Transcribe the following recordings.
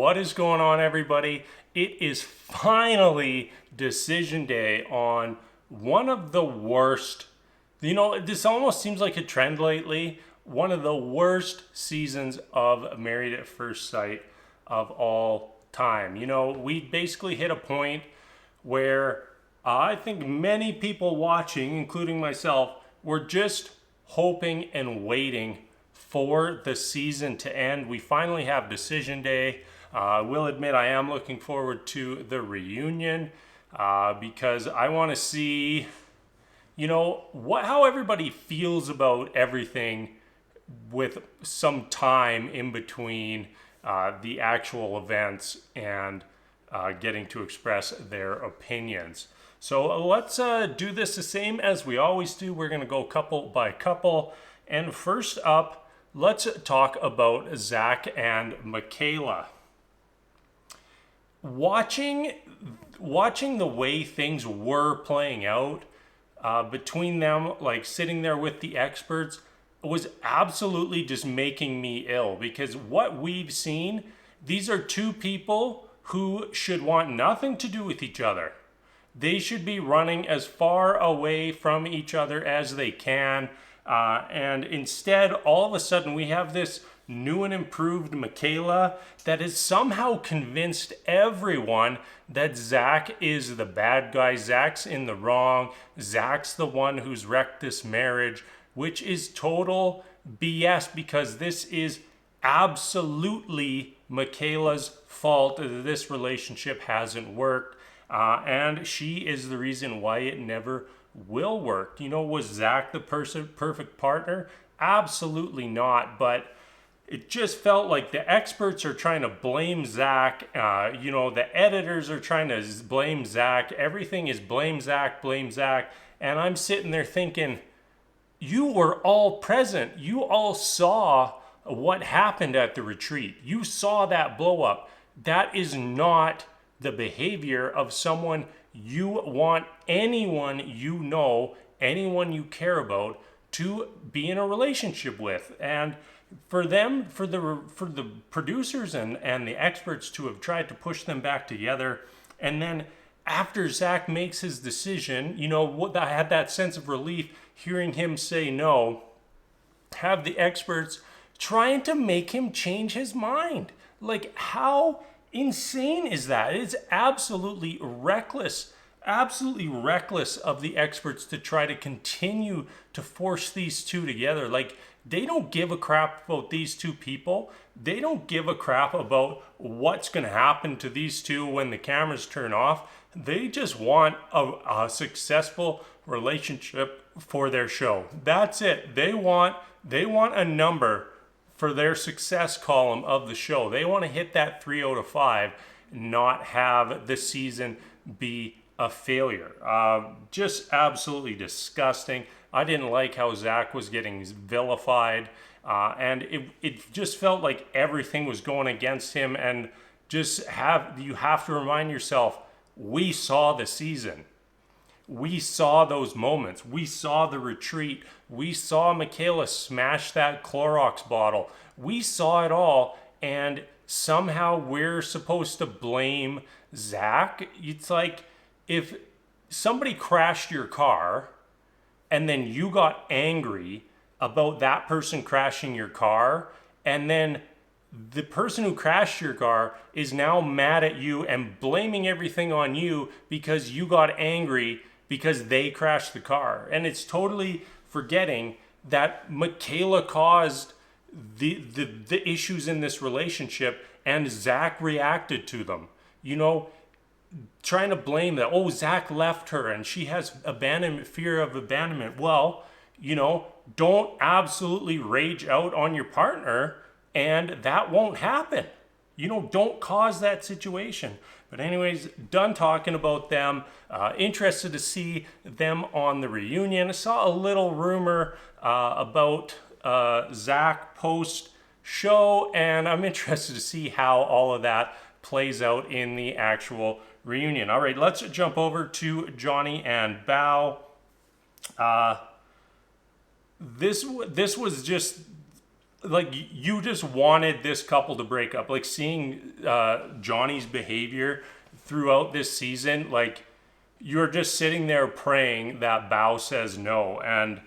What is going on, everybody? It is finally decision day on one of the worst, this almost seems like a trend lately, one of the worst seasons of Married at First Sight of all time. We basically hit a point where I think many people watching, including myself, were just hoping and waiting for the season to end. We finally have decision day. I will admit I am looking forward to the reunion because I want to see, how everybody feels about everything with some time in between the actual events and getting to express their opinions. So let's do this the same as we always do. We're going to go couple by couple. And first up, let's talk about Zach and Michaela. Watching the way things were playing out between them, like sitting there with the experts, was absolutely just making me ill, because what we've seen, these are two people who should want nothing to do with each other. They should be running as far away from each other as they can. And instead, all of a sudden, we have this new and improved Michaela that has somehow convinced everyone that Zach is the bad guy. Zach's in the wrong. Zach's the one who's wrecked this marriage, which is total BS, because this is absolutely Michaela's fault that this relationship hasn't worked. And she is the reason why it never will work. Was Zach the perfect partner? Absolutely not. But it just felt like the experts are trying to blame Zach. The editors are trying to blame Zach. Everything is blame Zach, blame Zach. And I'm sitting there thinking, you were all present. You all saw what happened at the retreat. You saw that blow up. That is not the behavior of someone you want anyone anyone you care about to be in a relationship with. And for them, for the producers and the experts to have tried to push them back together, and then after Zach makes his decision, I had that sense of relief hearing him say no, have the experts trying to make him change his mind. Like, how insane is that? It's absolutely reckless of the experts to try to continue to force these two together. Like, they don't give a crap about these two people. They don't give a crap about what's going to happen to these two when the cameras turn off. They just want a successful relationship for their show. That's it. They want a number for their success column of the show. They want to hit that 3 out of 5, not have the season be a failure. Just absolutely disgusting. I didn't like how Zach was getting vilified, and it just felt like everything was going against him. And you have to remind yourself, we saw the season. We saw those moments. We saw the retreat. We saw Michaela smash that Clorox bottle. We saw it all, and somehow we're supposed to blame Zach. It's like if somebody crashed your car and then you got angry about that person crashing your car, and then the person who crashed your car is now mad at you and blaming everything on you because you got angry because they crashed the car. And it's totally forgetting that Michaela caused the issues in this relationship, and Zach reacted to them. Trying to blame that, Zach left her and she has fear of abandonment. Well, don't absolutely rage out on your partner, and that won't happen. Don't cause that situation. But anyways, done talking about them. Interested to see them on the reunion. I saw a little rumor about Zach post-show, and I'm interested to see how all of that plays out in the actual reunion. All right, let's jump over to Johnny and Bao. This was just like you just wanted this couple to break up. Like seeing Johnny's behavior throughout this season, like you're just sitting there praying that Bao says no, and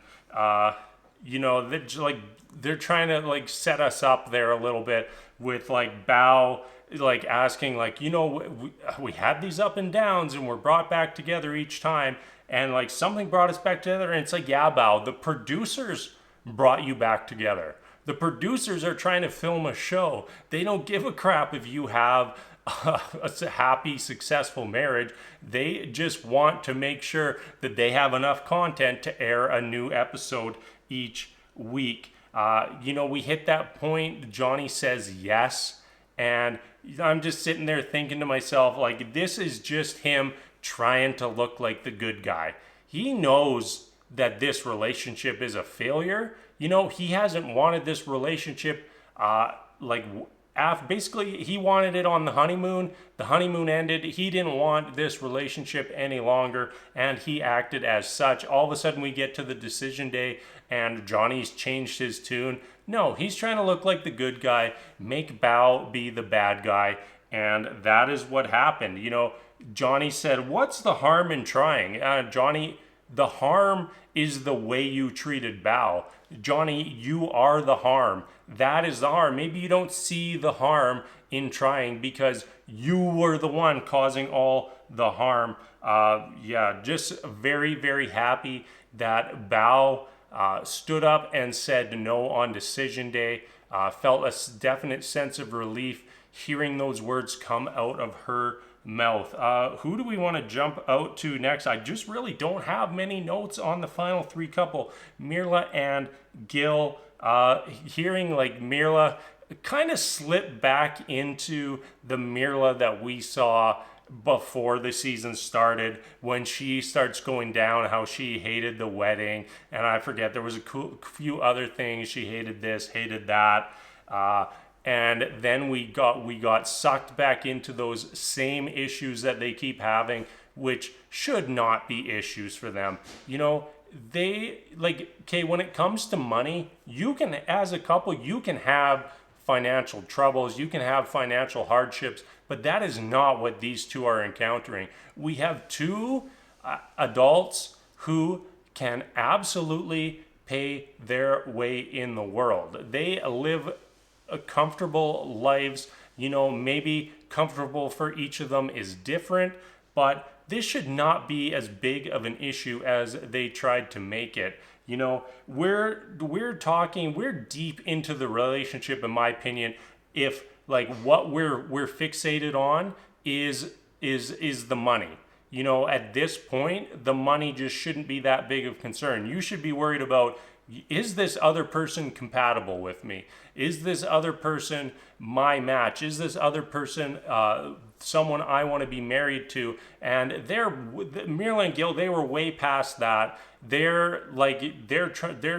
they're trying to like set us up there a little bit with like Bao like asking like we had these up and downs and we're brought back together each time, and like something brought us back together, and it's like, yeah, Bao, the producers brought you back together. The producers are trying to film a show. They don't give a crap if you have a happy, successful marriage. They just want to make sure that they have enough content to air a new episode each week. We hit that point. Johnny says yes. And I'm just sitting there thinking to myself, like, this is just him trying to look like the good guy. He knows that this relationship is a failure. He hasn't wanted this relationship, basically he wanted it on the honeymoon. The honeymoon ended. He didn't want this relationship any longer, and he acted as such. All of a sudden we get to the decision day and Johnny's changed his tune. No, he's trying to look like the good guy, make Bao be the bad guy, and that is what happened. Johnny said, "What's the harm in trying?" Johnny, the harm is the way you treated Bao. Johnny, you are the harm. That is the harm. Maybe you don't see the harm in trying because you were the one causing all the harm. Just very, very happy that Bao stood up and said no on decision day. Felt a definite sense of relief hearing those words come out of her mouth. Who do we want to jump out to next? I just really don't have many notes on the final three couple, Mirla and Gil. Hearing like Mirla kind of slip back into the Mirla that we saw before the season started, when she starts going down how she hated the wedding, and I forget, there was a few other things. She hated this, hated that, and then we got sucked back into those same issues that they keep having, which should not be issues for them. They when it comes to money, you can, as a couple, you can have financial troubles, you can have financial hardships, but that is not what these two are encountering. We have two adults who can absolutely pay their way in the world. They live comfortable lives. Maybe comfortable for each of them is different, but this should not be as big of an issue as they tried to make it. We're deep into the relationship, in my opinion, if like what we're fixated on is the money. At this point, the money just shouldn't be that big of concern. You should be worried about, is this other person compatible with me? Is this other person my match? Is this other person someone I want to be married to? And Mirla and Gil, they were way past that. They're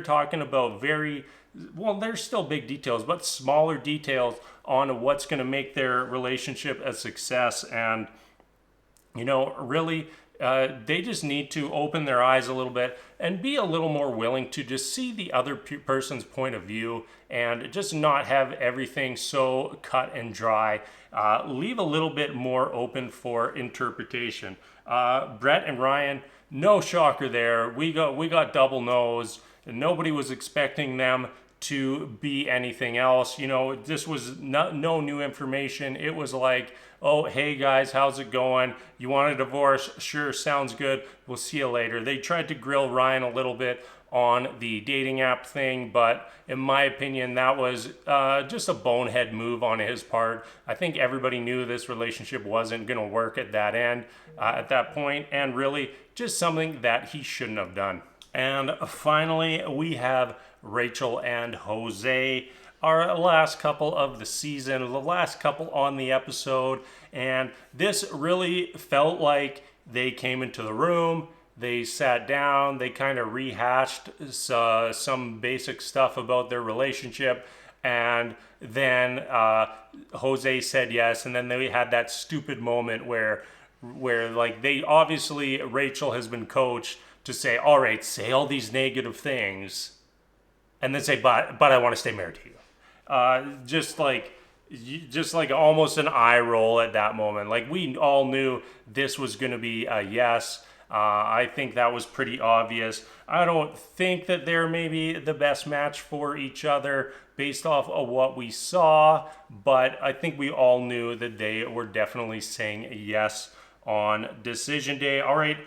talking about there's still big details, but smaller details on what's going to make their relationship a success. And really, they just need to open their eyes a little bit and be a little more willing to just see the other person's point of view and just not have everything so cut and dry. Leave a little bit more open for interpretation. Brett and Ryan, no shocker there. We got double no's. Nobody was expecting them to be anything else. This was no new information. It was like, oh, hey guys, how's it going? You want a divorce? Sure, sounds good. We'll see you later. They tried to grill Ryan a little bit on the dating app thing, but in my opinion, that was just a bonehead move on his part. I think everybody knew this relationship wasn't going to work at that end, at that point, and really just something that he shouldn't have done. And finally, we have Rachel and Jose, our last couple of the season, the last couple on the episode. And this really felt like they came into the room, they sat down, they kind of rehashed some basic stuff about their relationship. And then Jose said yes. And then they had that stupid moment where like they obviously, Rachel has been coached to say all these negative things, and then say, but I want to stay married to you. just like almost an eye roll at that moment. Like we all knew this was going to be a yes. I think that was pretty obvious. I don't think that they're maybe the best match for each other based off of what we saw, but I think we all knew that they were definitely saying yes on decision day. All right,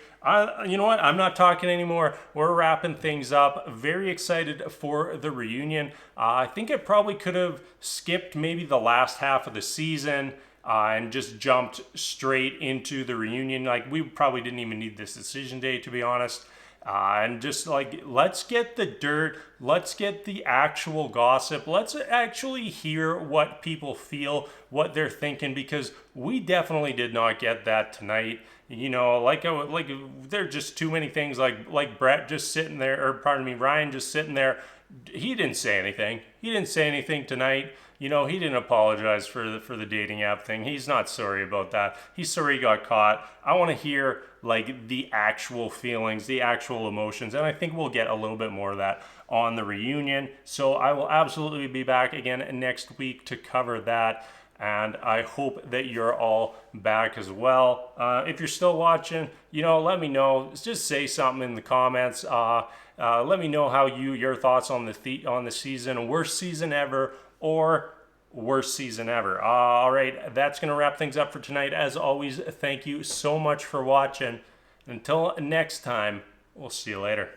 you know what? I'm not talking anymore. We're wrapping things up. Very excited for the reunion. I think it probably could have skipped maybe the last half of the season and just jumped straight into the reunion. Like we probably didn't even need this decision day, to be honest. And just like, let's get the dirt, let's get the actual gossip, let's actually hear what people feel, what they're thinking, because we definitely did not get that tonight. You know, like there are just too many things. Like Brett just sitting there, or pardon me, Ryan just sitting there. He didn't say anything. He didn't say anything tonight. You know, he didn't apologize for the dating app thing. He's not sorry about that. He's sorry he got caught. I want to hear like the actual feelings, the actual emotions, and I think we'll get a little bit more of that on the reunion. So I will absolutely be back again next week to cover that. And I hope that you're all back as well. If you're still watching, you know, let me know. Just say something in the comments. Let me know how your thoughts on the season, worst season ever or worst season ever. All right, that's gonna wrap things up for tonight. As always, thank you so much for watching. Until next time, we'll see you later.